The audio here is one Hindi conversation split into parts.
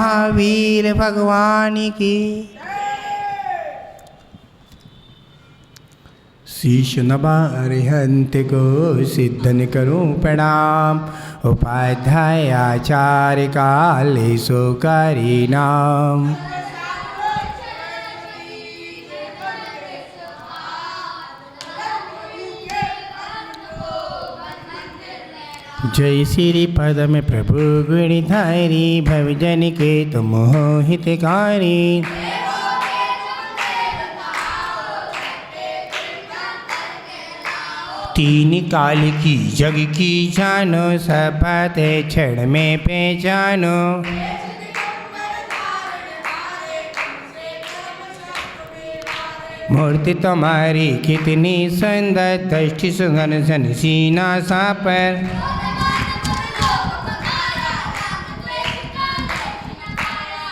महावीर भगवान की। शीश नवा अरिहंत को सिद्धन करूं प्रणाम। उपाध्याय आचार्य काले सोकारी नाम। जय श्री पद में प्रभु गुणधारी भवजन के तुम हो हितकारी। तीन काल की जग की जानो सब बातें क्षण में पहचानो। मूर्ति तुम्हारी कितनी सुंदर दृष्टि सुगन सन सीना सा पर।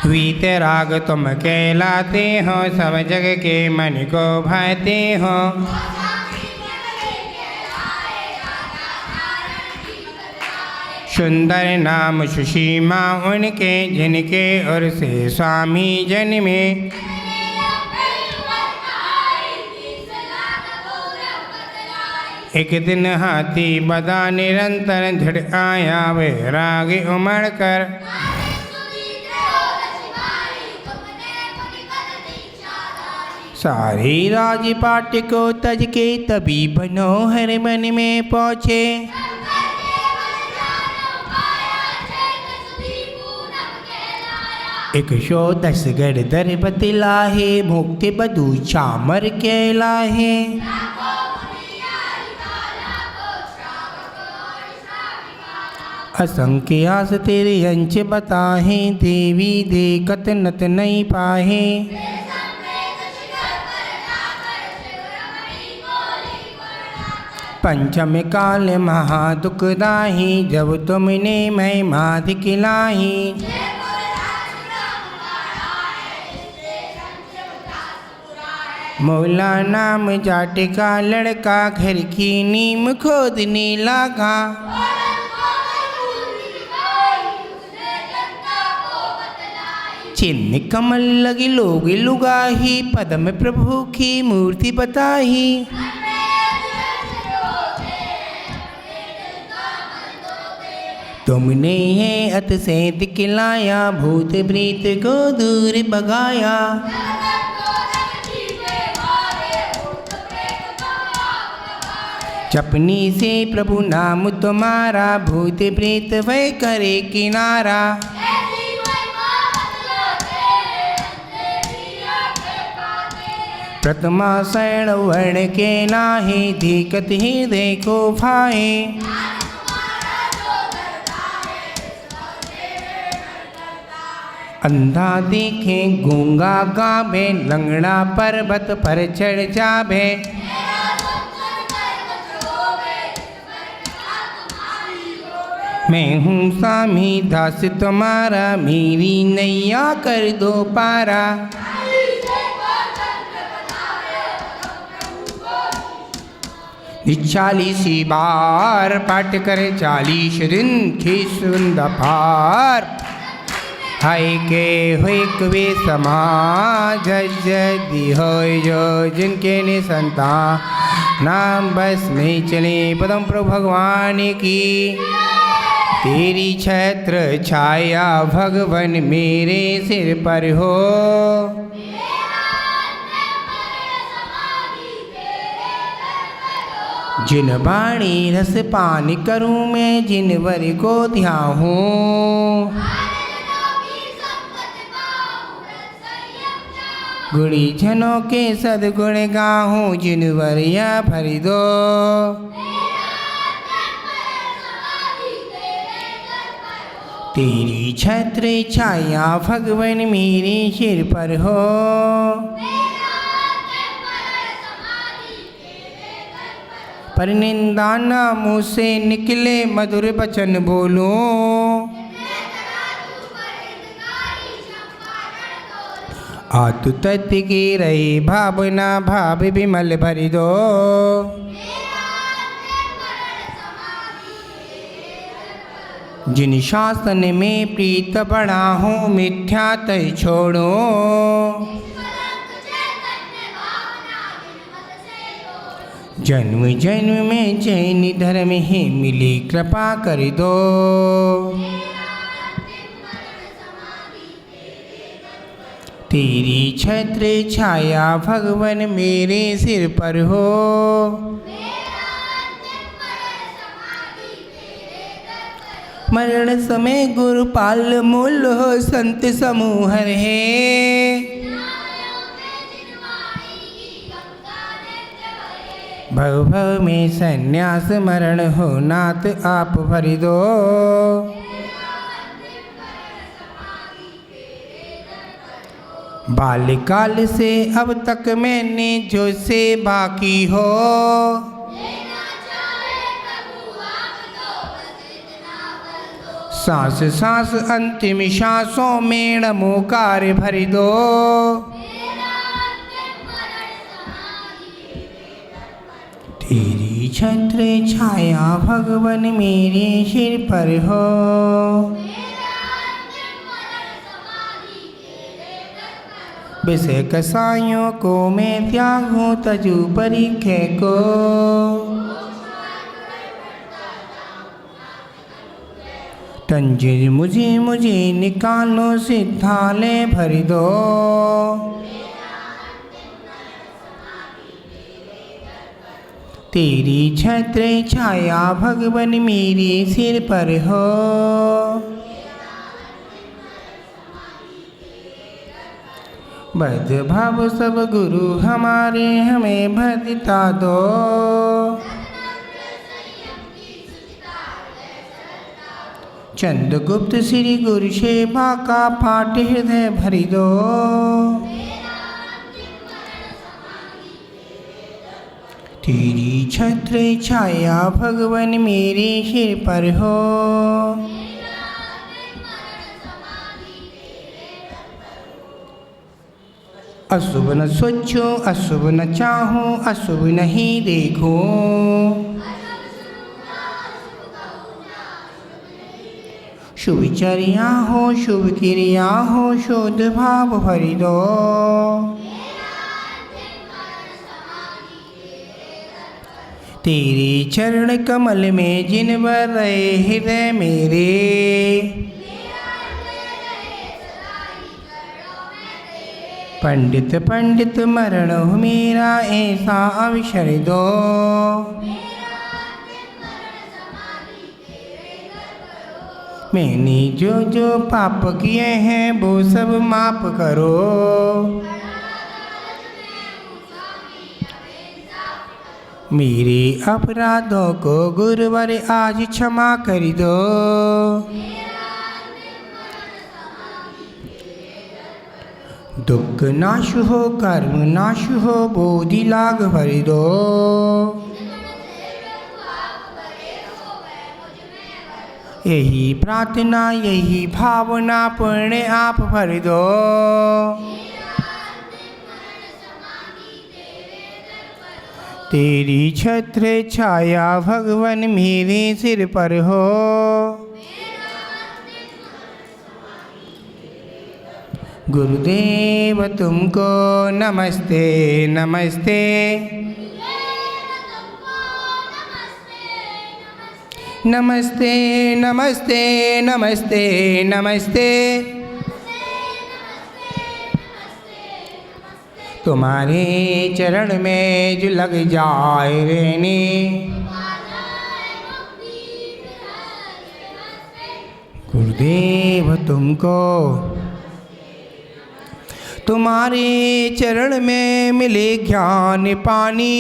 वीतराग तुम कहलाते हो सब जग के मन को भाते हो। सुंदर नाम सुषीमा उनके जिनके और से स्वामी जन्मे। एक दिन हाथी बदा निरंतर झड़ आया वैराग उमड़ कर। सारी राजपाट को तज के तभी मनोहर मन में पहुँचे। एक 110 गढ़ दर बतलाहे मुक्ति बधु चामर कहलाहे। असंख्य आस तेरे अंश बताहे देवी देखत नत नहीं पाहे। पंचम काल महा दुखदाही जब तुमने महिमा दिखलाई। मौला नाम जाट का लड़का घर की नीम खोदने लगा। चिन्ह कमल लगी लोग लुगाही पद्म प्रभु की मूर्ति बताही। तुमने है अत से दिखलाया भूत प्रेत को दूर भगाया। जपनी से प्रभु नाम तुम्हारा भूत प्रेत भय करे किनारा। प्रथमा शरण वर्ण के नाहे धीकत ही देखो भाए। अंधा देखे गूंगा गावे लंगड़ा पर्वत पर चढ़ जावे। मैं हूँ स्वामी दास तुम्हारा मेरी नैया कर दो पारा। 40 बार पाठ करे 40 दिन की सुंदर पार। हाय के हुए कवे समाज जदी हो जो जिनके ने संतान नाम बस में चले पदम प्रभु भगवान की। तेरी छत्र छाया भगवन मेरे सिर पर हो। जिन वाणी रस पान करूं मैं जिन वर को ध्याऊं। गुणी जनों के सदगुण गाहूं जिन वर या भर दो। तेरी छत्र छाया भगवन मेरे सिर पर हो। पर निंदा ना मुँह से निकले मधुर वचन बोलो। आतु तत्व की रही भावना भाव विमल भर दो। जिन शासन में प्रीत बड़ा हो मिथ्या तय छोड़ो। जन्म जन्म में जैन धर्म ही मिली कृपा कर दो। तेरी छत्र छाया भगवन मेरे सिर पर हो। मरण समय गुरुपाल मूल हो संत समूह है। भव भव में संन्यास मरण हो नाथ आप भर दो। बाल्यकाल से अब तक मैंने जो सेवा की हो। सांस सांस अंतिम सांसों में नमोकार भर दो। तेरी छत्र छाया भगवन मेरे सिर पर हो। विषय कसायों को मैं त्यागूं तजु परीखे को। तंजिर मुझे मुझे निकालो सिद्धालय भर दो। तेरी छत्र छाया भगवन मेरे सिर पर हो। बद भाव सब गुरु हमारे हमें भद्रता दो। चंद्रगुप्त श्री गुरु सेवा का पाठ हृदय भर दो। तेरी छत्र छाया भगवन मेरे सिर पर हो। अशुभ न सोचो अशुभ न चाहो अशुभ नहीं देखो। शुभ चर्या हो शुभ क्रिया हो शुद्ध भाव भर दो। तेरे चरण कमल में जिन वर रहे हृदय मेरे। पंडित पंडित मरण हो मेरा ऐसा अवसर दो। मैंने जो जो पाप किए हैं वो सब माफ करो। मेरे अपराधों को गुरुवर आज क्षमा कर दो। दुख नाश हो कर्म नाश हो बोधि लाग भर दो। यही प्रार्थना यही भावना पुण्य आप भर दो। तेरी छत्र छाया भगवन मेरे सिर पर हो। गुरुदेव तुमको नमस्ते नमस्ते। नमस्ते नमस्ते नमस्ते नमस्ते। तुम्हारे चरण में जो लग जाए रहने। गुरुदेव तुमको तुम्हारे चरण में मिले ज्ञान पानी।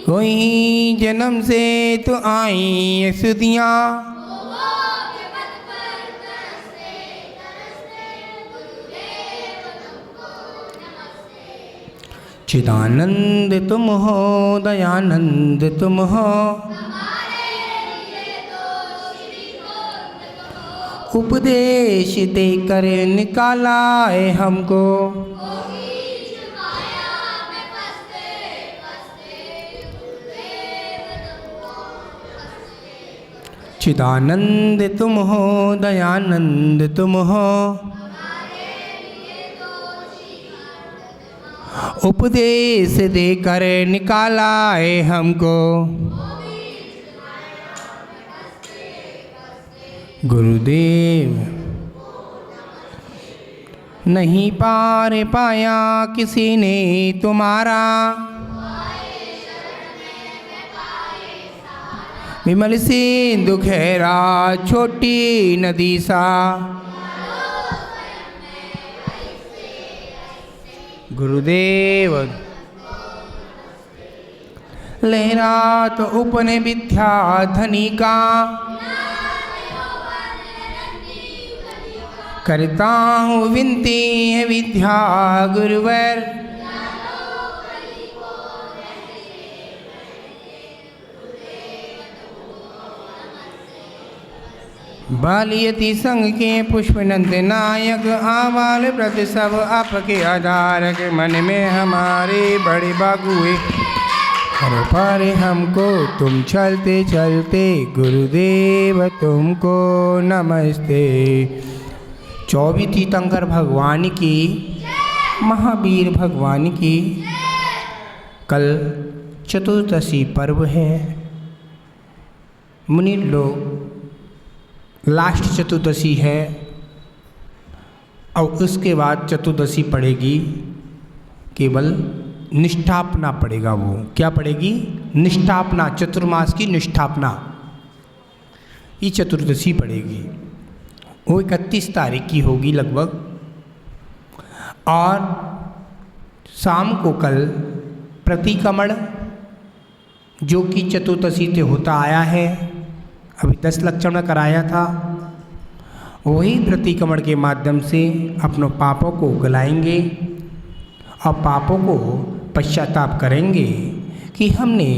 कोई जन्म से तो आई सुधियाँ। चिदानंद तुम हो दयानंद तुम हो। उपदेश देकर निकाला है हमको। चिदानंद तुम हो, दयानंद तुम हो, उपदेश देकर निकाला है हमको, गुरुदेव नहीं पार पाया किसी ने तुम्हारा, विमल सिंधु गहरा छोटी नदी सा, गुरुदेव लहरा तो उपने विद्या धनी का, करता हूँ विनती है विद्या गुरुवर, बालियति संग के पुष्पनंद नायक, आवाल व्रत सब आपके आधारक, मन में हमारे बड़े बागुए करो पार हमको, तुम चलते चलते गुरुदेव तुमको नमस्ते। 24 तीर्थंकर भगवान की, महावीर भगवान की कल चतुर्दशी पर्व है। मुनि लोग लास्ट चतुर्दशी है और उसके बाद चतुर्दशी पड़ेगी, केवल निष्ठापना पड़ेगा। वो क्या पड़ेगी? निष्ठापना, चतुर्मास की निष्ठापना, ये चतुर्दशी पड़ेगी। वो 31 तारीख की होगी लगभग। और शाम को कल प्रतिक्रमण जो कि चतुर्दशी से होता आया है, अभी 10 लक्षण कराया था, वही प्रतिक्रमण के माध्यम से अपनों पापों को गलाएंगे और पापों को पश्चाताप करेंगे कि हमने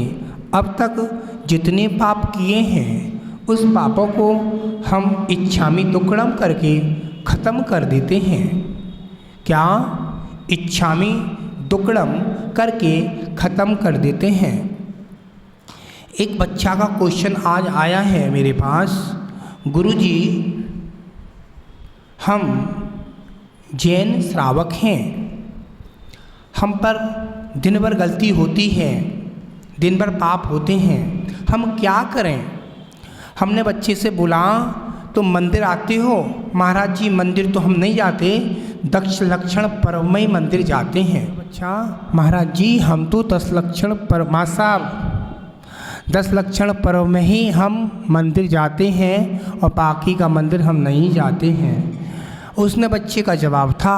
अब तक जितने पाप किए हैं उस पापों को हम इच्छामि दुक्कडम करके ख़त्म कर देते हैं। क्या? इच्छामि दुक्कडम करके ख़त्म कर देते हैं। एक बच्चा का क्वेश्चन आज आया है मेरे पास, गुरुजी हम जैन श्रावक हैं, हम पर दिन भर गलती होती है, दिन भर पाप होते हैं, हम क्या करें? हमने बच्चे से बोला तुम मंदिर आते हो? महाराज जी मंदिर तो हम नहीं जाते, दक्ष लक्षण पर्व में ही मंदिर जाते हैं। अच्छा महाराज जी हम तो 10 लक्षण पर्व, माँ साहब 10 लक्षण पर्व में ही हम मंदिर जाते हैं और बाकी का मंदिर हम नहीं जाते हैं। उसने बच्चे का जवाब था,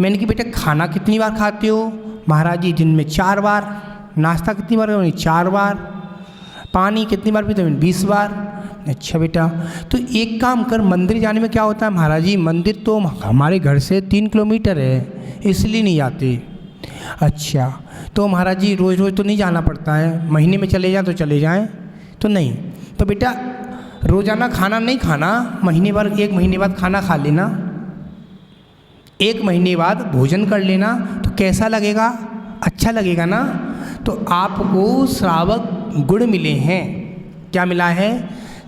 मैंने कि बेटा खाना कितनी बार खाते हो? महाराज जी दिन में 4 बार। नाश्ता कितनी बार? 4 बार। पानी कितनी बार पीते हो? 20 बार। अच्छा बेटा तो एक काम कर, मंदिर जाने में क्या होता है? महाराज जी मंदिर तो हमारे घर से 3 किलोमीटर है, इसलिए नहीं जाते। अच्छा तो महाराज जी रोज़ रोज़ तो नहीं जाना पड़ता है, महीने में चले जाएं तो चले जाएं? तो नहीं। तो बेटा रोज़ाना खाना नहीं खाना, महीने भर 1 महीने बाद खाना खा लेना, 1 महीने बाद भोजन कर लेना, तो कैसा लगेगा? अच्छा लगेगा ना। तो आपको श्रावक गुण मिले हैं। क्या मिला है?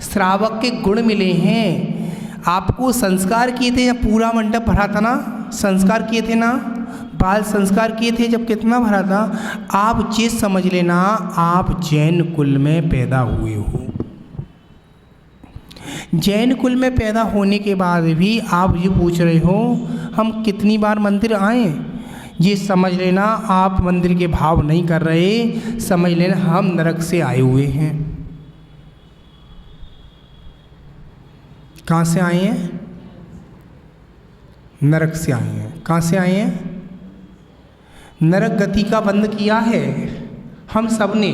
श्रावक के गुण मिले हैं। आपको संस्कार किए थे जब पूरा मंडप भरा था ना, संस्कार किए थे ना, बाल संस्कार किए थे जब कितना भरा था। आप चीज़ समझ लेना, आप जैन कुल में पैदा हुए हो। जैन कुल में पैदा होने के बाद भी आप ये पूछ रहे हो हम कितनी बार मंदिर आए? ये समझ लेना आप मंदिर के भाव नहीं कर रहे, समझ लेना हम नरक से आए हुए हैं। कहाँ से आए हैं? नरक से आए हैं। कहाँ से आए हैं? नरक गति का बंद किया है हम सब ने।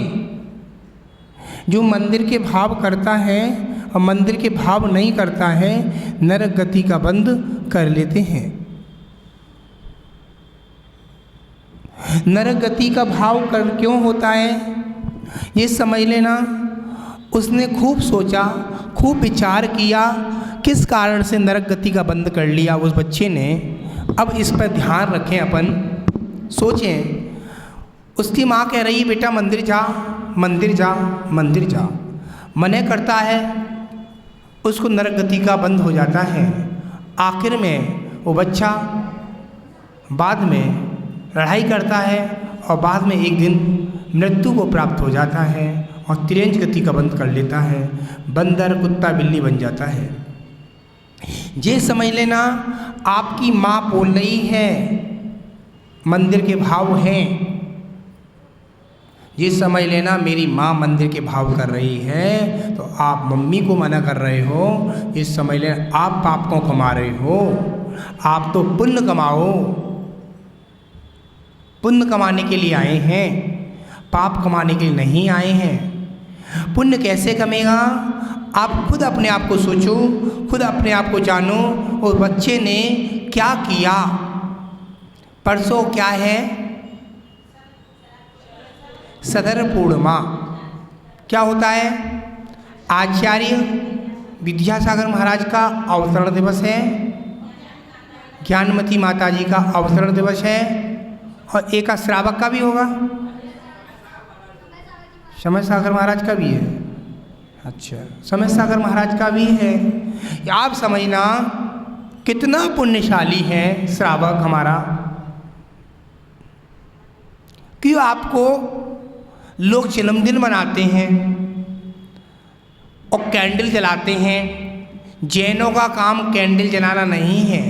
जो मंदिर के भाव करता है और मंदिर के भाव नहीं करता है, नरक गति का बंद कर लेते हैं। नरक गति का भाव कर क्यों होता है ये समझ लेना। उसने खूब सोचा, खूब विचार किया, किस कारण से नरक गति का बंद कर लिया उस बच्चे ने। अब इस पर ध्यान रखें, अपन सोचें। उसकी माँ कह रही है बेटा मंदिर जा, मंदिर जा, मंदिर जा। मने करता है उसको नरक गति का बंद हो जाता है। आखिर में वो बच्चा बाद में लड़ाई करता है और बाद में एक दिन मृत्यु को प्राप्त हो जाता है और तिरंज गति का बंद कर लेता है, बंदर कुत्ता बिल्ली बन जाता है। ये समझ लेना आपकी माँ बोल रही है, मंदिर के भाव हैं। ये समझ लेना मेरी माँ मंदिर के भाव कर रही है, तो आप मम्मी को मना कर रहे हो। ये समझ लेना आप पाप को कमा रहे हो। आप तो पुण्य कमाओ, पुण्य कमाने के लिए आए हैं, पाप कमाने के लिए नहीं आए हैं। पुण्य कैसे कमेगा? आप खुद अपने आप को सोचो, खुद अपने आप को जानो। उस बच्चे ने क्या किया? परसों क्या है? सदर पूर्णिमा। क्या होता है? आचार्य विद्यासागर महाराज का अवतरण दिवस है, ज्ञानमती माता जी का अवतरण दिवस है, और एक श्रावक का भी होगा, समय सागर महाराज का भी है। अच्छा, समय सागर महाराज का भी है। आप समझना कितना पुण्यशाली है श्रावक हमारा। क्यों आपको लोग जन्मदिन मनाते हैं और कैंडल जलाते हैं। जैनों का काम कैंडल जलाना नहीं है,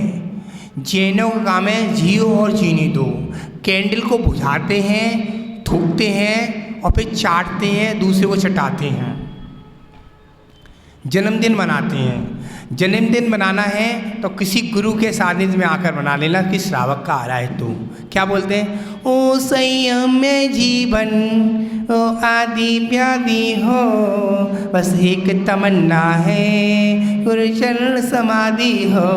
जैनों का काम है जियो और जीने दो। कैंडल को बुझाते हैं, थूकते हैं और फिर चाटते हैं, दूसरे को चटाते हैं। जन्मदिन मनाते हैं। जन्मदिन मनाना है तो किसी गुरु के सानिध्य में आकर मना लेना कि श्रावक का आ रहा है। तो क्या बोलते हैं? ओ संयम में जीवन, ओ आदि व्याधि हो, बस एक तमन्ना है गुरु चरण समाधि हो।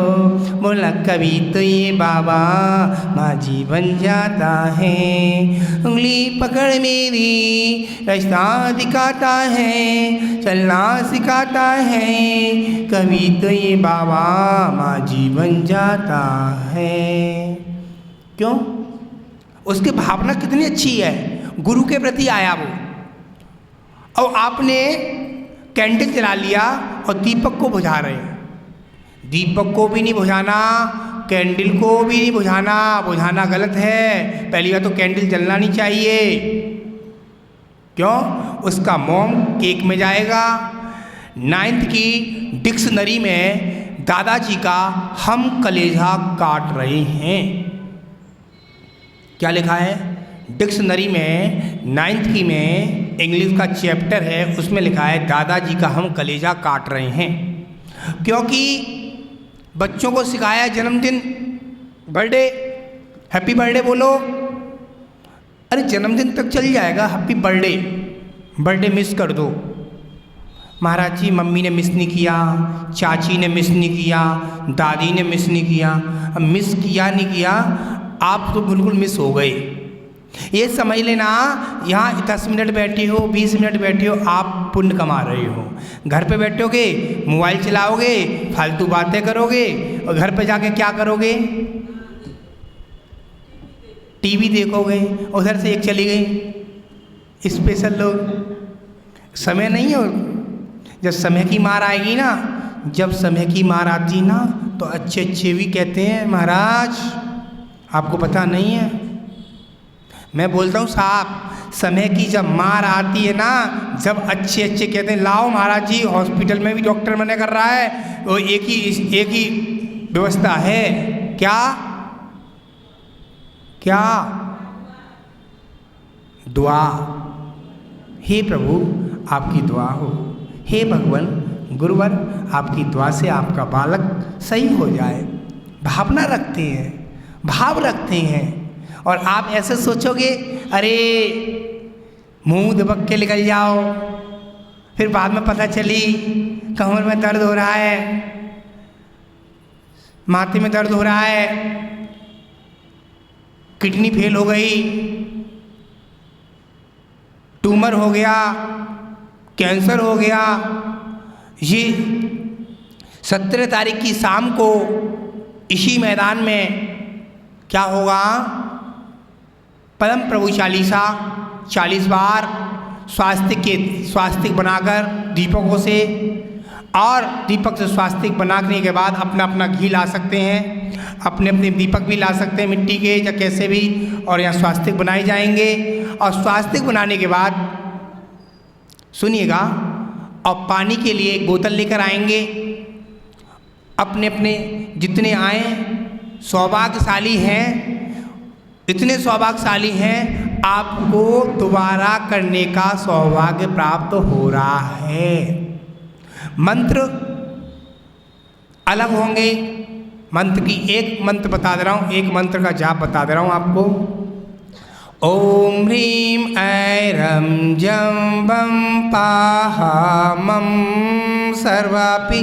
बोला कभी तो ये बाबा माँ जीवन जाता है, उंगली पकड़ मेरी रास्ता दिखाता है, चलना सिखाता है। कभी तो ये बाबा माँ जीवन जाता है। क्यों? उसकी भावना कितनी अच्छी है, गुरु के प्रति आया वो। और आपने कैंडल जला लिया और दीपक को बुझा रहे हैं। दीपक को भी नहीं बुझाना, कैंडल को भी नहीं बुझाना। बुझाना गलत है। पहली बात तो कैंडल जलना नहीं चाहिए। क्यों? उसका मोम केक में जाएगा। 9th की डिक्शनरी में दादाजी का हम कलेजा काट रहे हैं क्या लिखा है? डिक्शनरी में 9th की में इंग्लिश का चैप्टर है, उसमें लिखा है दादाजी का हम कलेजा काट रहे हैं। क्योंकि बच्चों को सिखाया जन्मदिन, बर्थडे, हैप्पी बर्थडे बोलो। अरे जन्मदिन तक चल जाएगा, हैप्पी बर्थडे, बर्थडे मिस कर दो। महाराज जी मम्मी ने मिस नहीं किया, चाची ने मिस नहीं किया, दादी ने मिस नहीं किया। अब मिस किया नहीं किया, आप तो बिल्कुल मिस हो गए। ये समझ लेना, यहाँ 10 मिनट बैठे हो, 20 मिनट बैठे हो, आप पुण्य कमा रहे हो। घर पे बैठोगे, मोबाइल चलाओगे, फालतू बातें करोगे, और घर पे जाके क्या करोगे? टीवी देखोगे। उधर से एक चली गई स्पेशल लोग। समय नहीं है। जब समय की मार आएगी ना, जब समय की मार आती ना, तो अच्छे अच्छे भी कहते हैं महाराज आपको पता नहीं है। मैं बोलता हूँ साहब, समय की जब मार आती है ना, जब अच्छे अच्छे कहते हैं लाओ महाराज जी हॉस्पिटल में भी डॉक्टर मना कर रहा है, वो एक ही व्यवस्था है। क्या क्या? दुआ। हे प्रभु आपकी दुआ हो, हे भगवान गुरुवर आपकी दुआ से आपका बालक सही हो जाए। भावना रखते हैं, भाव रखते हैं। और आप ऐसे सोचोगे अरे मुंह दबक के निकल जाओ, फिर बाद में पता चली कमर में दर्द हो रहा है, माथे में दर्द हो रहा है, किडनी फेल हो गई, ट्यूमर हो गया, कैंसर हो गया। ये 17 तारीख की शाम को इसी मैदान में क्या होगा? परम प्रभु चालीसा 40 बार स्वास्तिक बनाकर दीपकों से और दीपक से स्वास्तिक बनाने के बाद अपना अपना घी ला सकते हैं, अपने अपने दीपक भी ला सकते हैं मिट्टी के या कैसे भी, और यहाँ स्वास्तिक बनाए जाएंगे। और स्वास्तिक बनाने के बाद सुनिएगा, और पानी के लिए एक बोतल लेकर आएंगे। अपने अपने जितने आए सौभाग्यशाली हैं, इतने सौभाग्यशाली हैं, आपको दोबारा करने का सौभाग्य प्राप्त हो रहा है। मंत्र अलग होंगे, मंत्र की एक मंत्र बता दे रहा हूँ, एक मंत्र का जाप बता दे रहा हूँ आपको। ओम ह्रीं ऐरं जं वं पाहामं सर्वापि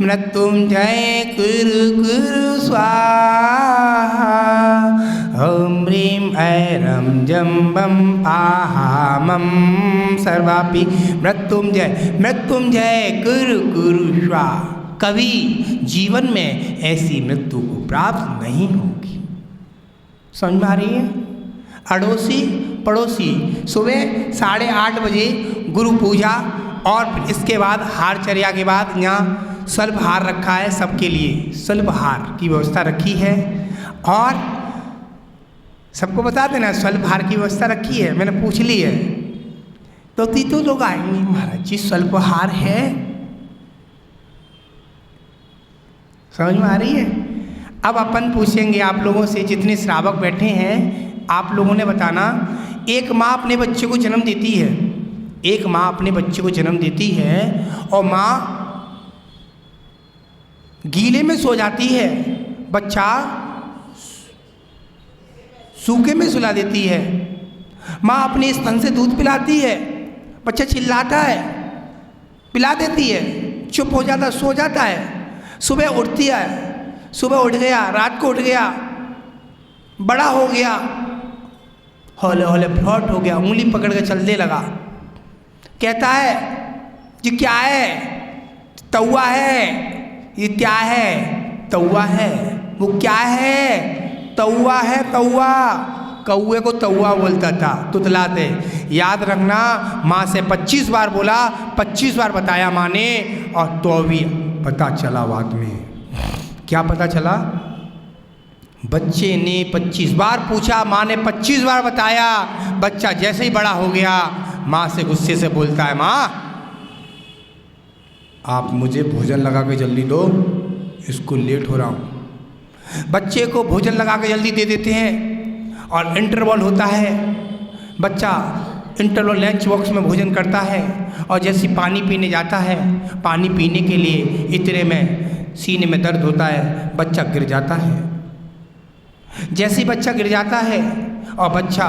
मृत्युंजय कुरु कुरु स्वाहा। ओम ह्रीं ऐरं जं वं पाहामं सर्वापि मृत्युंजय मृत्युंजय कुरु कुरु स्वाहा। कभी जीवन में ऐसी मृत्यु को प्राप्त नहीं होगी। समझ में आ रही है? अड़ोसी पड़ोसी सुबह 8:30 बजे गुरु पूजा, और फिर इसके बाद हारचर्या के बाद यहाँ स्वल्पहार रखा है सबके लिए, स्वल्पहार की व्यवस्था रखी है। और सबको बता देना स्वल्पहार की व्यवस्था रखी है, मैंने पूछ ली है। तो तीतों लोग आएंगे, महाराज जी स्वल्पहार है, समझ में आ रही है? अब अपन पूछेंगे आप लोगों से, जितने श्रावक बैठे हैं, आप लोगों ने बताना, एक माँ अपने बच्चे को जन्म देती है, एक माँ अपने बच्चे को जन्म देती है और माँ गीले में सो जाती है, बच्चा सूखे में सुला देती है। माँ अपने स्तन से दूध पिलाती है, बच्चा चिल्लाता है, पिला देती है, चुप हो जाता, सो जाता है। सुबह उठती है, सुबह उठ गया, रात को उठ गया, बड़ा हो गया, हौले हौले फ्लॉट हो गया, उंगली पकड़ के चलने लगा, कहता है ये क्या है? तौवा है। ये क्या है? तौवा है। वो क्या है? तौवा है, तौवा। कौए को तौवा बोलता था, तुतलाते। याद रखना, माँ से 25 बार बोला, 25 बार बताया माँ ने, और तो भी पता चला बाद में। क्या पता चला? बच्चे ने 25 बार पूछा, माँ ने 25 बार बताया। बच्चा जैसे ही बड़ा हो गया, माँ से गुस्से से बोलता है, माँ आप मुझे भोजन लगा के जल्दी दो, इसको लेट हो रहा हूँ। बच्चे को भोजन लगा के जल्दी दे देते हैं, और इंटरवल होता है, बच्चा इंटरवल लंच बॉक्स में भोजन करता है, और जैसे पानी पीने जाता है, पानी पीने के लिए इतने में सीने में दर्द होता है, बच्चा गिर जाता है। जैसे ही बच्चा गिर जाता है और बच्चा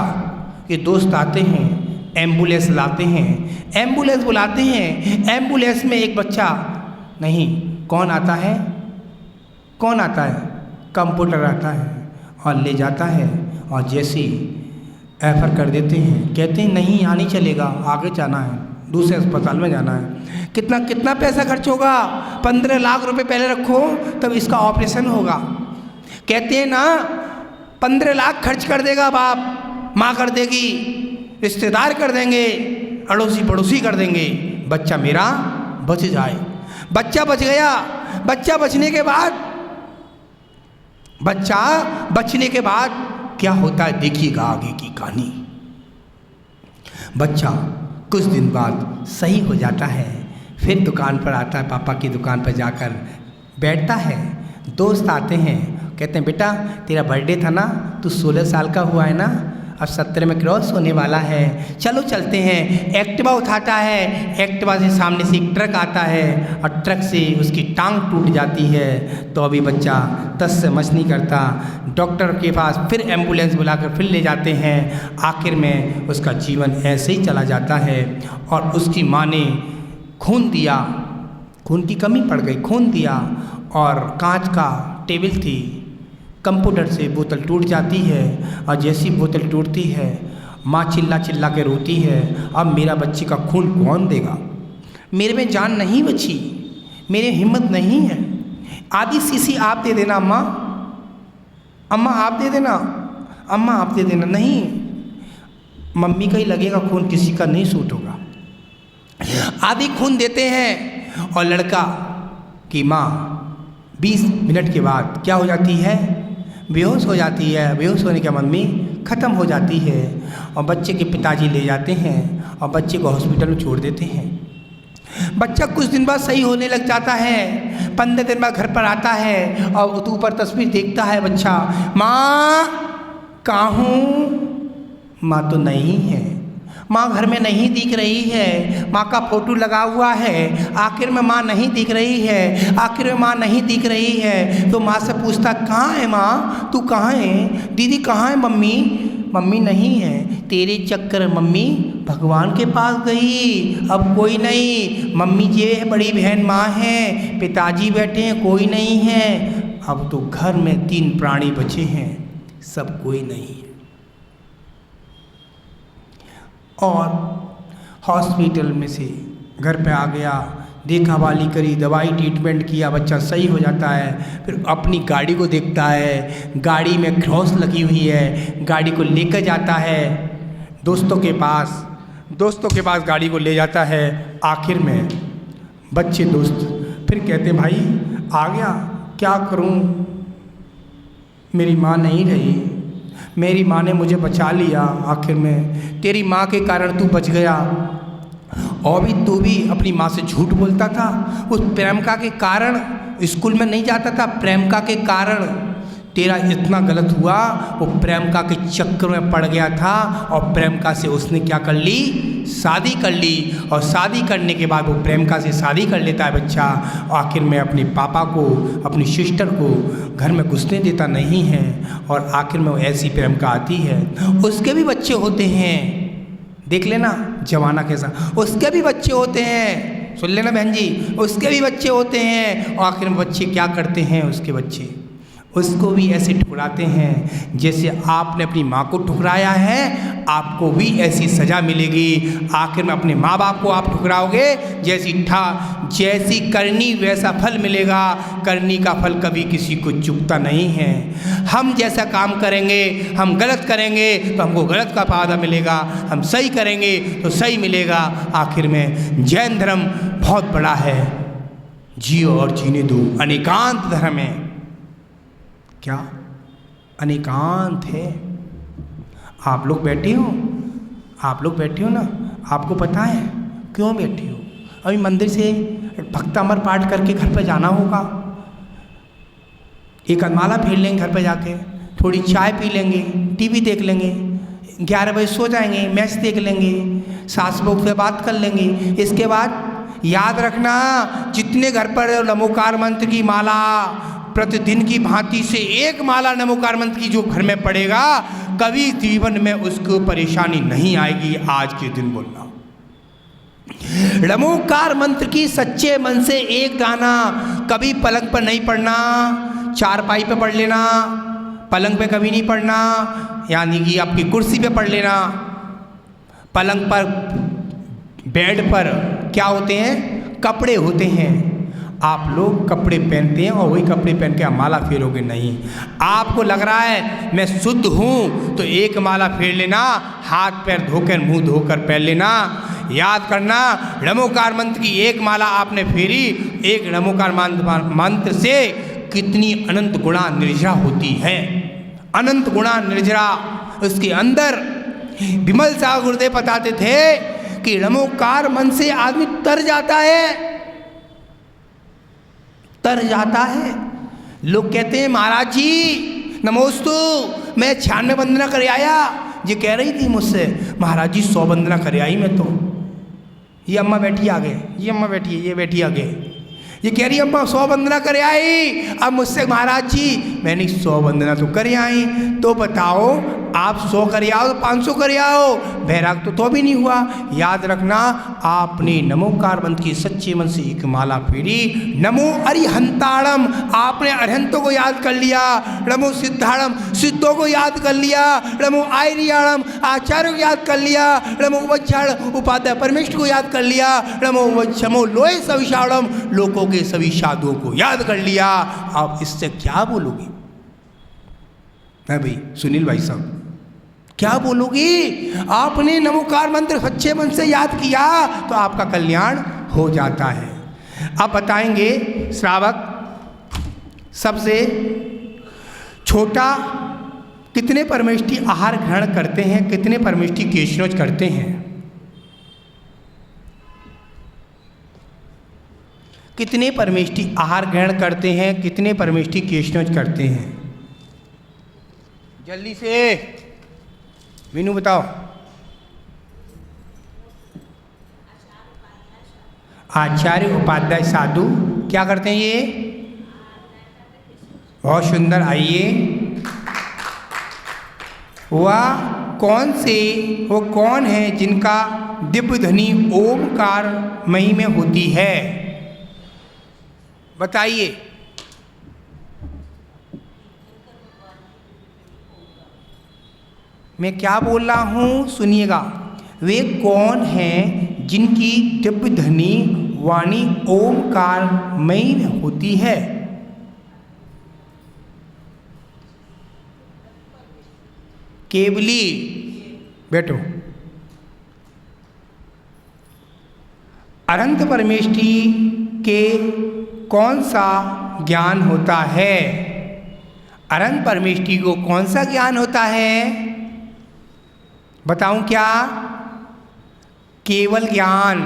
के दोस्त आते हैं, एम्बुलेंस लाते हैं, एम्बुलेंस बुलाते हैं। एम्बुलेंस में एक बच्चा नहीं, कौन आता है? कौन आता है? कंप्यूटर आता है और ले जाता है, और जैसे एफर कर देते हैं, कहते हैं नहीं यहाँ नहीं चलेगा, आगे जाना है, दूसरे अस्पताल में जाना है। कितना कितना पैसा खर्च होगा? 15 लाख रुपए पहले रखो, तब इसका ऑपरेशन होगा। कहते हैं ना 15 लाख खर्च कर देगा बाप, माँ कर देगी, रिश्तेदार कर देंगे, अड़ोसी पड़ोसी कर देंगे, बच्चा मेरा बच जाए। बच्चा बच गया। बच्चा बचने के बाद क्या होता है देखिएगा आगे की कहानी। बच्चा कुछ दिन बाद सही हो जाता है, फिर दुकान पर आता है, पापा की दुकान पर जाकर बैठता है। दोस्त आते हैं, कहते हैं बेटा तेरा बर्थडे था ना, तू 16 साल का हुआ है ना, अब 17 में क्रॉस होने वाला है, चलो चलते हैं। एक्टिवा उठाता है, एक्टिवा से सामने से एक ट्रक आता है, और ट्रक से उसकी टांग टूट जाती है। तो अभी बच्चा 10 से मच नहीं करता, डॉक्टर के पास फिर एम्बुलेंस बुलाकर फिर ले जाते हैं। आखिर में उसका जीवन ऐसे ही चला जाता है। और उसकी माँ ने खून दिया, खून की कमी पड़ गई, खून दिया, और कांच का टेबल थी, कंप्यूटर से बोतल टूट जाती है, और जैसी बोतल टूटती है, माँ चिल्ला चिल्ला के रोती है, अब मेरा बच्चे का खून कौन देगा? मेरे में जान नहीं बची, मेरे हिम्मत नहीं है, आधी शीशी आप दे देना अम्मा, अम्मा आप दे देना, अम्मा आप दे देना। नहीं, मम्मी का ही लगेगा खून, किसी का नहीं सूट होगा। आधी खून देते हैं, और लड़का की माँ 20 मिनट के बाद क्या हो जाती है, बेहोश हो जाती है। बेहोश होने के मम्मी ख़त्म हो जाती है और बच्चे के पिताजी ले जाते हैं और बच्चे को हॉस्पिटल में छोड़ देते हैं। बच्चा कुछ दिन बाद सही होने लग जाता है। 15 दिन बाद घर पर आता है और ऊपर तस्वीर देखता है बच्चा, माँ कहाँ हूँ? माँ तो नहीं है, माँ घर में नहीं दिख रही है, माँ का फोटो लगा हुआ है, आखिर में माँ नहीं दिख रही है, आखिर में माँ नहीं दिख रही है। तो माँ से पूछता, कहाँ है माँ, तू कहाँ है? दीदी कहाँ है मम्मी? मम्मी नहीं है। तेरे चक्कर मम्मी भगवान के पास गई, अब कोई नहीं। मम्मी जी है, बड़ी बहन माँ है, पिताजी बैठे हैं, कोई नहीं है। अब तो घर में 3 प्राणी बचे हैं, सब कोई नहीं है। और हॉस्पिटल में से घर पे आ गया, देखा वाली करी, दवाई ट्रीटमेंट किया, बच्चा सही हो जाता है। फिर अपनी गाड़ी को देखता है, गाड़ी में क्रॉस लगी हुई है, गाड़ी को लेकर जाता है दोस्तों के पास गाड़ी को ले जाता है। आखिर में बच्चे दोस्त फिर कहते, भाई आ गया, क्या करूं, मेरी माँ नहीं रही, मेरी माँ ने मुझे बचा लिया। आखिर में तेरी माँ के कारण तू बच गया, और भी तू भी अपनी माँ से झूठ बोलता था। उस प्रेमिका के कारण स्कूल में नहीं जाता था, प्रेमिका के कारण तेरा इतना गलत हुआ। वो प्रेमिका के चक्कर में पड़ गया था और प्रेमिका से उसने क्या कर ली, शादी कर ली। और शादी करने के बाद वो प्रेमिका से शादी कर लेता है बच्चा। आखिर में अपने पापा को, अपनी सिस्टर को घर में घुसने देता नहीं है और आखिर में वो ऐसी प्रेमिका आती है। उसके भी बच्चे होते हैं, देख लेना जमाना कैसा, उसके भी बच्चे होते हैं, सुन लेना बहन जी, उसके भी बच्चे होते हैं। और आखिर में बच्चे क्या करते हैं, उसके बच्चे उसको भी ऐसे ठुकराते हैं जैसे आपने अपनी माँ को ठुकराया है, आपको भी ऐसी सज़ा मिलेगी। आखिर में अपने माँ बाप को आप ठुकराओगे, जैसी करनी वैसा फल मिलेगा। करनी का फल कभी किसी को चुकता नहीं है। हम जैसा काम करेंगे, हम गलत करेंगे तो हमको गलत का फायदा मिलेगा, हम सही करेंगे तो सही मिलेगा। आखिर में जैन धर्म बहुत बड़ा है, जियो और जीने दो। अनेकांत धर्म है, क्या अनेकांत है। आप लोग बैठे हो ना, आपको पता है क्यों बैठे हो? अभी मंदिर से भक्तामर पाठ करके घर पर जाना होगा, एक माला फेर लेंगे, घर पर जाके थोड़ी चाय पी लेंगे, टीवी देख लेंगे, 11 बजे सो जाएंगे, मैच देख लेंगे, सास बहू से बात कर लेंगे। इसके बाद याद रखना, जितने घर पर नमोकार मंत्र की माला प्रतिदिन की भांति से एक माला नमोकार मंत्र की जो घर में पड़ेगा, कभी जीवन में उसको परेशानी नहीं आएगी। आज के दिन बोलना, नमोकार मंत्र की सच्चे मन से एक दाना कभी पलंग पर नहीं पढ़ना, चारपाई पे पढ़ लेना, पलंग पे कभी नहीं पढ़ना, यानी कि आपकी कुर्सी पे पढ़ लेना। पलंग पर, बेड पर क्या होते हैं, कपड़े होते हैं। आप लोग कपड़े पहनते हैं और वही कपड़े पहन के माला फेरोगे नहीं। आपको लग रहा है मैं शुद्ध हूँ तो एक माला फेर लेना, हाथ पैर धोकर मुंह धोकर पहन लेना। याद करना, नमोकार मंत्र की एक माला आपने फेरी, एक नमोकार मंत्र से कितनी अनंत गुणा निर्जरा होती है, अनंत गुणा निर्जरा। उसके अंदर विमल साहब गुरुदेव बताते थे कि नमोकार मन से आदमी तर जाता है, तर जाता है। लोग कहते हैं महाराज जी नमोस्तु, मैं 96 वंदना कर आया। ये कह रही थी मुझसे, महाराज जी 100 वंदना कर आई मैं तो। ये अम्मा बैठी आगे, ये अम्मा बैठी है, ये बैठी आगे, ये कह रही अम्मा 100 वंदना कर आई। अब मुझसे महाराज जी मैंने 100 वंदना तो कर आई, तो बताओ आप 100 कर आओ तो 500 कर आओ, बैराग तो भी नहीं हुआ। याद रखना, आपने नमोकार मंत्र की सच्चे मन से एक माला फेरी, नमो अरिहंताड़म, आपने अरिहंतों को याद कर लिया, नमो सिद्धाड़म, सिद्धों को याद कर लिया, नमो आयरियाड़म, आचार्यों को याद कर लिया, नमो वज्जाड़ उपाध्याय परमेश्वर को याद कर लिया, नमो लोहे सविशाड़म, लोकों के सभी साधुओं को याद कर लिया। आप इससे क्या बोलोगे? है भाई सुनील भाई साहब, क्या बोलोगी? आपने नमोकार मंत्र सच्चे मन से याद किया तो आपका कल्याण हो जाता है। अब बताएंगे श्रावक सबसे छोटा कितने परमेष्टि आहार ग्रहण करते हैं, कितने परमेष्टि केशनोज करते हैं। कितने परमेष्टि आहार ग्रहण करते हैं, कितने परमेष्टि केशनोज करते हैं। जल्दी से मीनू बताओ। आचार्य उपाध्याय साधु क्या करते हैं ये? बहुत सुंदर। आइए, वो कौन है जिनका दिव्य ध्वनि ओमकार मही में होती है? बताइए। मैं क्या बोल रहा हूं, सुनिएगा। वे कौन हैं जिनकी दिव्य ध्वनि वाणी ओमकार मई में होती है? केवली बैठो। अनंत परमेष्टि के कौन सा ज्ञान होता है? अनंत परमेष्टि को कौन सा ज्ञान होता है? बताऊं क्या? केवल ज्ञान।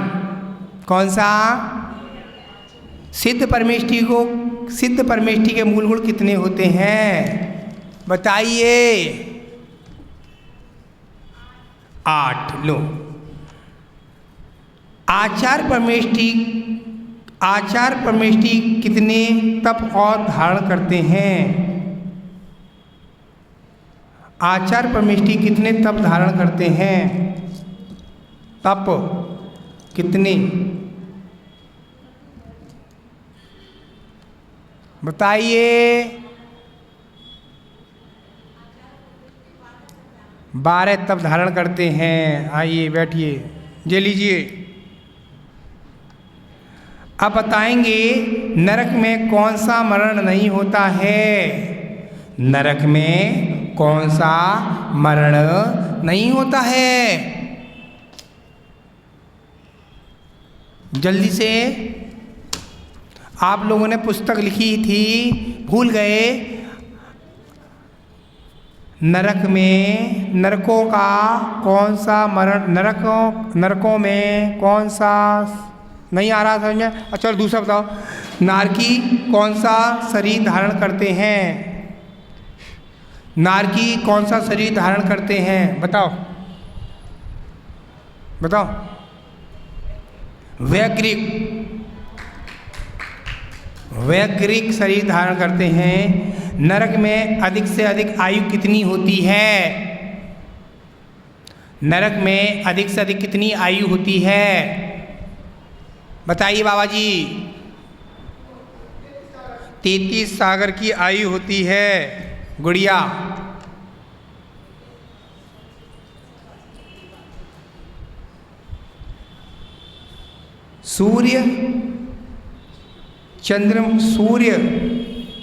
कौन सा? सिद्ध परमेष्टि को, सिद्ध परमेष्टि के मूल गुण कितने होते हैं? बताइए। 8। लो, आचार परमेष्टि कितने तप और धारण करते हैं? आचार परमेष्टि कितने तप धारण करते हैं? तप कितने? बताइए। 12 तप धारण करते हैं। आइए बैठिए, ये लीजिए। अब बताएंगे नरक में कौन सा मरण नहीं होता है? नरक में कौन सा मरण नहीं होता है? जल्दी से। आप लोगों ने पुस्तक लिखी थी, भूल गए। नरक में, नरकों का कौन सा मरण, नरकों में कौन सा नहीं आ रहा समझ में? अच्छा दूसरा बताओ। नारकी कौन सा शरीर धारण करते हैं? नारकी कौन सा शरीर धारण करते हैं? बताओ बताओ। वैकृक शरीर धारण करते हैं। नरक में अधिक से अधिक आयु कितनी होती है? नरक में अधिक से अधिक कितनी आयु होती है? बताइए बाबा जी। 33 सागर की आयु होती है गुड़िया। सूर्य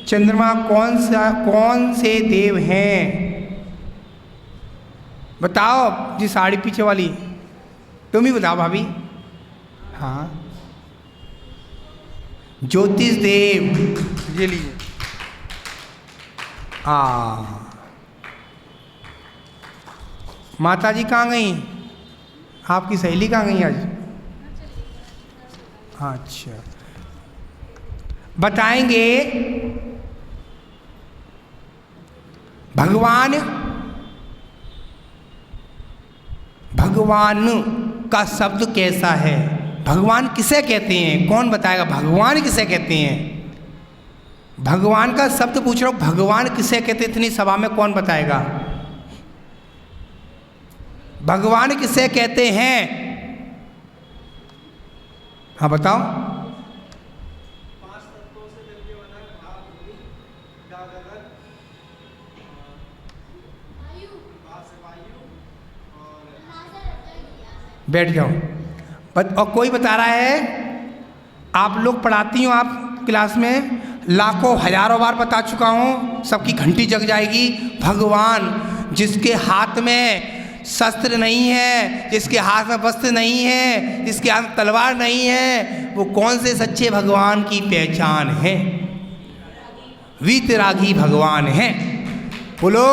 चंद्रमा कौन से देव हैं? बताओ जी। साड़ी पीछे वाली तुम ही बताओ भाभी। हाँ, ज्योतिष देव। ये लीजिए। माता जी कहाँ गई? आपकी सहेली कहाँ गई आज? अच्छा, बताएंगे। भगवान का शब्द कैसा है? भगवान किसे कहते हैं? कौन बताएगा भगवान किसे कहते हैं? भगवान का शब्द पूछ रहा हूं, भगवान किसे कहते हैं? इतनी सभा में कौन बताएगा? भगवान किसे कहते हैं? हाँ बताओ। 5 तत्वों से मिलकर बना है भाप, भूमि, गगन, वायु और बैठ जाओ। और कोई बता रहा है? आप लोग पढ़ाती हो, आप क्लास में लाखों हजारों बार बता चुका हूँ, सबकी घंटी जग जाएगी। भगवान जिसके हाथ में शस्त्र नहीं है, जिसके हाथ में वस्त्र नहीं है, जिसके हाथ में तलवार नहीं है, वो कौन से सच्चे भगवान की पहचान है? वीतरागी भगवान है। बोलो,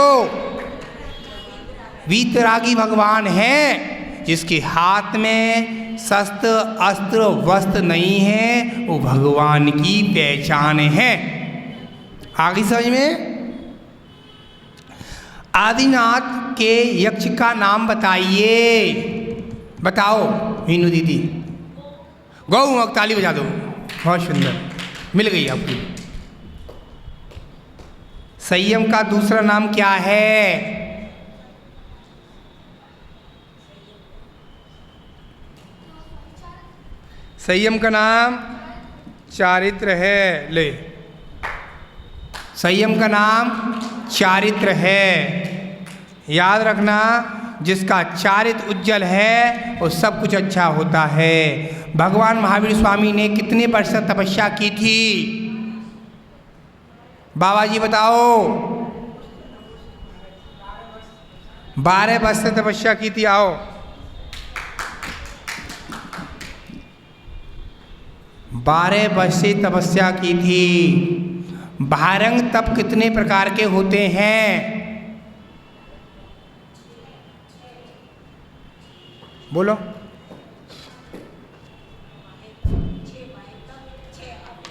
वीतरागी भगवान है। जिसके हाथ में शस्त्र अस्त्र वस्त्र नहीं है, वो भगवान की पहचान है। आगे समझ में? आदिनाथ के यक्ष का नाम बताइए। बताओ मीनू दीदी। गौ ताली बजा दो। बहुत सुंदर, मिल गई आपकी। संयम का दूसरा नाम क्या है? संयम का नाम चारित्र है। ले, संयम का नाम चारित्र है। याद रखना, जिसका चारित्र उज्जवल है वो सब कुछ अच्छा होता है। भगवान महावीर स्वामी ने कितने वर्ष तपस्या की थी? बाबा जी बताओ। 12 वर्ष से तपस्या की थी। आओ, 12 वर्ष से तपस्या की थी। बहिरंग तप कितने प्रकार के होते हैं? बोलो।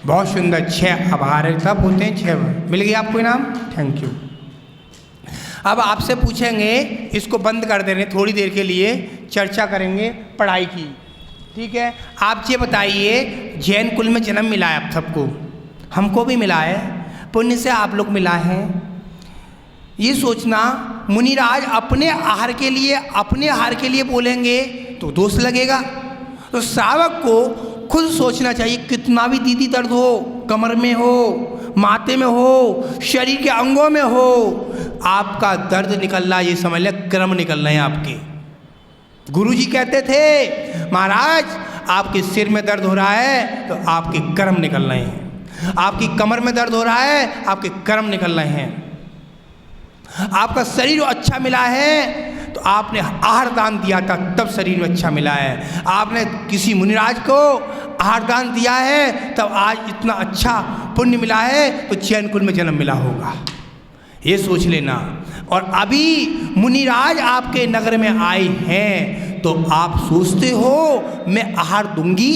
बहुत सुंदर, 6 बहिरंग तप होते हैं। 6 मिल गया आपको इनाम। Thank you. अब आपसे पूछेंगे, इसको बंद कर दे रहे थोड़ी देर के लिए, चर्चा करेंगे पढ़ाई की। ठीक है? आप ये बताइए, जैन कुल में जन्म मिला है आप सबको, हमको भी मिला है, पुण्य से आप लोग मिला है। ये सोचना, मुनिराज अपने आहार के लिए बोलेंगे तो दोष लगेगा। तो श्रावक को खुद सोचना चाहिए, कितना भी दीदी दर्द हो, कमर में हो, माथे में हो, शरीर के अंगों में हो, आपका दर्द निकल रहा है, ये समझ लें कर्म निकल रहे हैं आपके। गुरुजी कहते थे, महाराज आपके सिर में दर्द हो रहा है तो आपके कर्म निकल रहे हैं, आपकी कमर में दर्द हो रहा है, आपके कर्म निकल रहे हैं। आपका शरीर अच्छा मिला है तो आपने आहार दान दिया था, तब शरीर में अच्छा मिला है। आपने किसी मुनिराज को आहार दान दिया है, तब आज इतना अच्छा पुण्य मिला है, तो जैन कुल में जन्म मिला होगा, ये सोच लेना। और अभी मुनिराज आपके नगर में आए हैं तो आप सोचते हो मैं आहार दूंगी,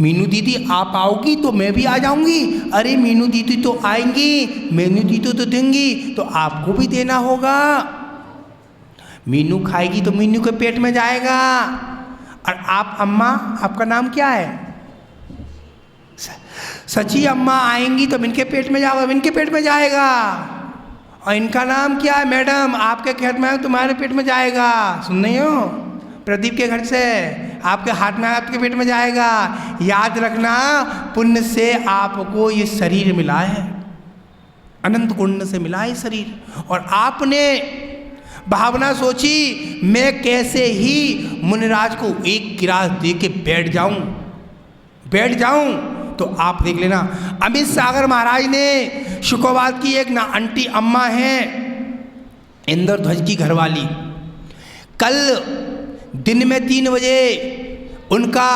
मीनू दीदी आप आओगी तो मैं भी आ जाऊंगी, अरे मीनू दीदी तो आएंगी, मीनू दीदी तो देंगी, तो आपको भी देना होगा। मीनू खाएगी तो मीनू के पेट में जाएगा। और आप अम्मा, आपका नाम क्या है? सची अम्मा आएंगी तो इनके पेट में जाएगा, इनके पेट में जाएगा। और इनका नाम क्या है? मैडम आपके खेत में तुम्हारे पेट में जाएगा। सुन नहीं हो? प्रदीप के घर से आपके हाथ में आपके पेट में जाएगा। याद रखना, पुण्य से आपको ये शरीर मिला है, अनंत पुण्य से मिला है शरीर। और आपने भावना सोची मैं कैसे ही मुनिराज को एक गिलास दे के बैठ जाऊं, तो आप देख लेना, अमित सागर महाराज ने शुकोबाद की एक ना आंटी अम्मा हैं, इंदर ध्वज की घरवाली, कल दिन में 3 बजे उनका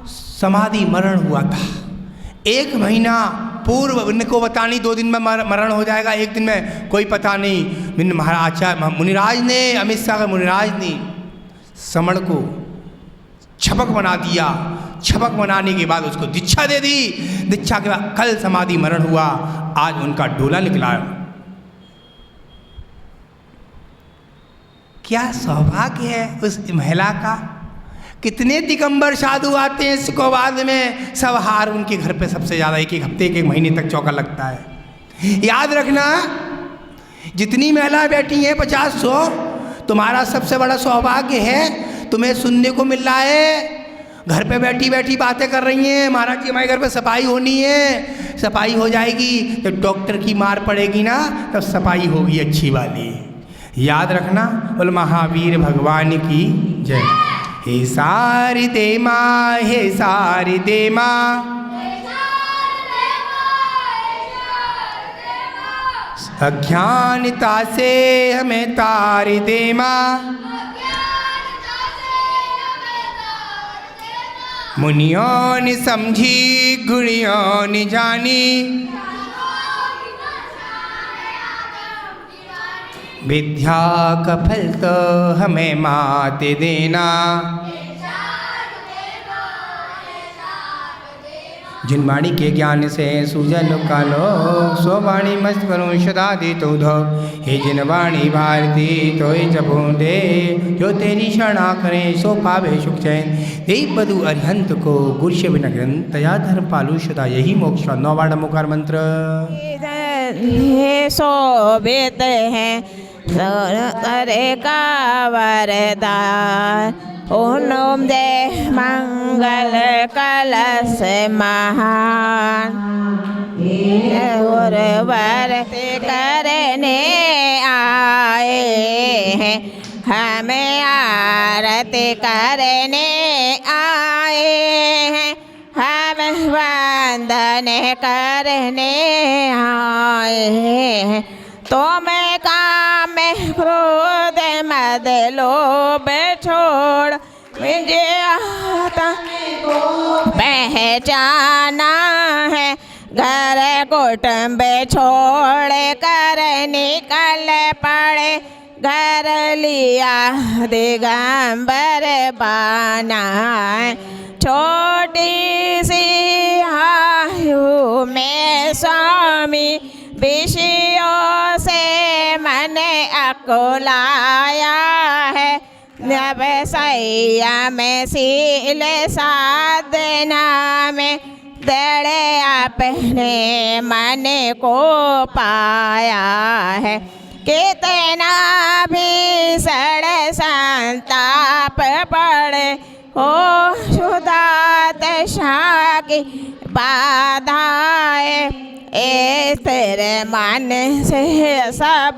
समाधि मरण हुआ था। 1 महीना पूर्व इनको पता नहीं 2 दिन में मरण हो जाएगा, 1 दिन में कोई पता नहीं। महाराज मुनिराज ने, अमित सागर मुनिराज ने समण को छपक बना दिया। छपक बनाने के बाद उसको दीक्षा दे दी। दीक्षा के बाद कल समाधि मरण हुआ, आज उनका डोला निकला। क्या सौभाग्य है उस महिला का। कितने दिगंबर साधु आते हैं शुकोबाद में, सब हार उनके घर पे सबसे ज़्यादा, 1 हफ्ते 1 महीने तक चौका लगता है। याद रखना, जितनी महिला बैठी हैं 50-100, तुम्हारा सबसे बड़ा सौभाग्य है। तुम्हें सुनने को मिल रहा है, घर पे बैठी बैठी बातें कर रही हैं, महाराज जी हमारे घर पे सफाई होनी है। सफाई हो जाएगी, जब डॉक्टर की मार पड़ेगी ना, तब सफाई होगी अच्छी वाली। याद रखना। बोल महावीर भगवान की जय। हे सारी दे माँ, हे सारी दे माँ, अज्ञानता से हमें तार दे माँ, मुनियों ने समझी गुणियों ने जानी, विद्या का फल तो हमें मात देना। जिन वाणी के ज्ञान से सूजन कालो, सो वाणी मस्त करूँ सदा दी तो धो। हे जिन वाणी भारती तो जबूंदे, जो तेरी शरणा करें सो पावे सुख चैन। देव बधु अरिहंत को गुरु बिना ग्रंथ, तया धर्म पालू सदा यही मोक्ष। नौवाड़ा मुकार मंत्र। शोभित है करे का वरदान, ओम जय मंगल कलश महान। और व्रत करने आए हैं, हमें आरती करने आए हैं, हम वंदन करने आए हैं। तो मैं काम क्रोध मद लोभ छोड़, मुझे आता को पहचाना है। घर कुटुंब छोड़ कर निकल पड़े, घर लिया दिगंबर बाना। छोटी सी आयु में स्वामी विषयों से मन अकुलाया है। जब सैया में सील साधना में दृढ़ अपने मन को पाया है। कितना भीषण संताप पड़े हो, शुद्धा दशा की बाधाएं, इस तेरे मन से सब